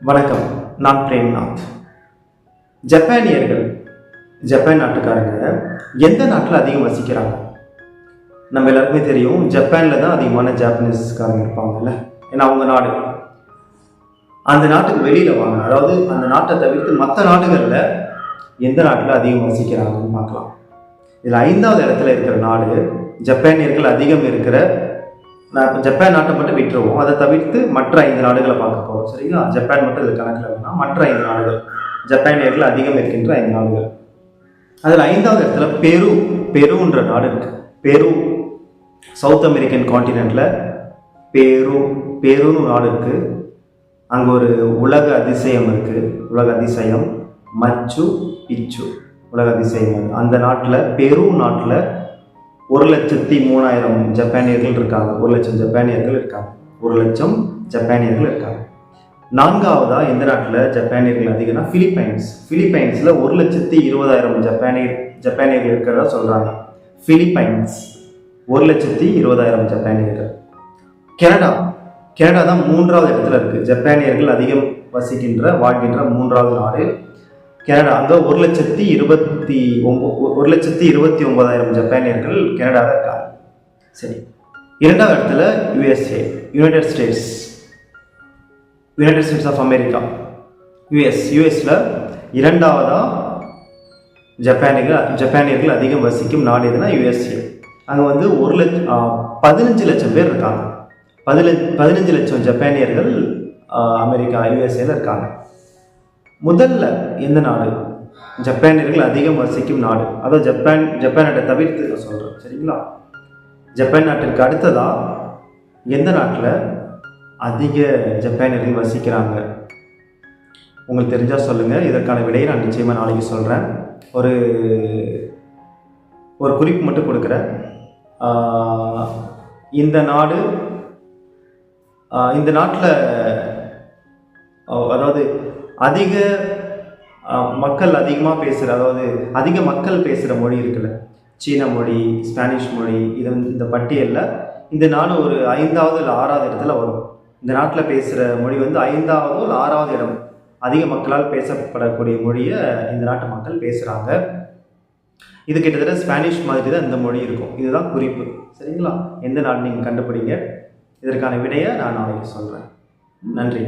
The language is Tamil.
வணக்கம். நான் பிரேம்நாத். ஜப்பானியர்கள், ஜப்பான் நாட்டுக்காரங்க எந்த நாட்டில் அதிகம் வசிக்கிறாங்க? நம்ம எல்லாருக்குமே தெரியும், ஜப்பானில் தான் அதிகமான ஜாப்பனீஸ்காரங்க இருப்பாங்கல்ல. ஏன்னா அவங்க நாடு. அந்த நாட்டுக்கு வெளியில் வாங்க, அதாவது அந்த நாட்டை தவிர்த்து மற்ற நாடுகளில் எந்த நாட்டில் அதிகம் வசிக்கிறாங்கன்னு பார்க்கலாம். இதில் 5வது இடத்துல இருக்கிற நாடு, ஜப்பானியர்கள் அதிகம் இருக்கிற, ஜப்பான் நாட்டை மட்டும் விட்டுருவோம், அதை தவிர்த்து மற்ற 5 நாடுகளை பார்க்க போகிறோம். சரிங்களா? ஜப்பான் மட்டும் இது கணக்கில் வேணால் மற்ற 5 நாடுகள், ஜப்பானியர்கள் அதிகம் இருக்கின்ற 5 நாடுகள். அதில் 5வது இடத்துல பெருன்ற நாடு இருக்கு. பெரு சவுத் அமெரிக்கன் கான்டினென்ட்ல பெருன்னு நாடு இருக்கு. அங்கே ஒரு உலக அதிசயம் இருக்கு. உலக அதிசயம் மச்சு பிச்சு உலக அதிசயம். அந்த நாட்டில் பெரு நாட்டில் 1,03,000 ஜப்பானியர்கள் இருக்காங்க. 1,00,000 ஜப்பானியர்கள் இருக்காங்க. 1,00,000 ஜப்பானியர்கள் இருக்காங்க. 4வதா எந்த நாட்டில் ஜப்பானியர்கள் அதிகம்னா பிலிப்பைன்ஸில் 1,20,000 ஜப்பானியர்கள் இருக்கிறதா சொல்கிறாங்க. பிலிப்பைன்ஸ் 1,20,000 ஜப்பானியர்கள். கனடா தான் 3வது இடத்துல இருக்குது. ஜப்பானியர்கள் அதிகம் வாழ்கின்ற 3வது நாடு கனடா. அங்கே 1,29,000 ஜப்பானியர்கள் கனடாவில் இருக்காங்க. சரி, 2வது இடத்துல USA, United States of America, யூஎஸில் 2வதா ஜப்பானியர்கள் அதிகம் வசிக்கும் நாடு எதுனா USA. அங்கே வந்து 15 லட்சம் பேர் இருக்காங்க. 15 லட்சம் ஜப்பானியர்கள் யூஎஸ்ஏல இருக்காங்க. முதல்ல எந்த நாடு ஜப்பானியர்கள் அதிகம் வசிக்கும் நாடு? அதாவது ஜப்பான் நாட்டை தவிர்த்து நான் சொல்கிறேன். சரிங்களா? ஜப்பான் நாட்டிற்கு அடுத்ததா எந்த நாட்டில் அதிக ஜப்பானியர்கள் வசிக்கிறாங்க? உங்களுக்கு தெரிஞ்சால் சொல்லுங்கள். இதற்கான விடையை நான் நிச்சயமாக நாளைக்கு சொல்கிறேன். ஒரு குறிப்பு மட்டும் கொடுக்குறேன். இந்த நாட்டில் அதாவது அதிக மக்கள் அதிகமாக பேசுகிற, அதாவது அதிக மக்கள் பேசுகிற மொழி இருக்குல்ல, சீன மொழி, ஸ்பானிஷ் மொழி, இந்த பட்டியலில் இந்த நாடு ஒரு 5வது இல்லை 6வது இடத்துல வரும். இந்த நாட்டில் பேசுகிற மொழி வந்து 5வது இல்லை 6வது இடம். அதிக மக்களால் பேசப்படக்கூடிய மொழியை இந்த நாட்டு மக்கள் பேசுகிறாங்க. இது கிட்டத்தட்ட ஸ்பானிஷ் மாதிரி தான் இந்த மொழி இருக்கும். இதுதான் குறிப்பு. சரிங்களா? எந்த நாடு நீங்கள் கண்டுபிடிங்க. இதற்கான விடையை நான் நாளைக்கு சொல்கிறேன். நன்றி.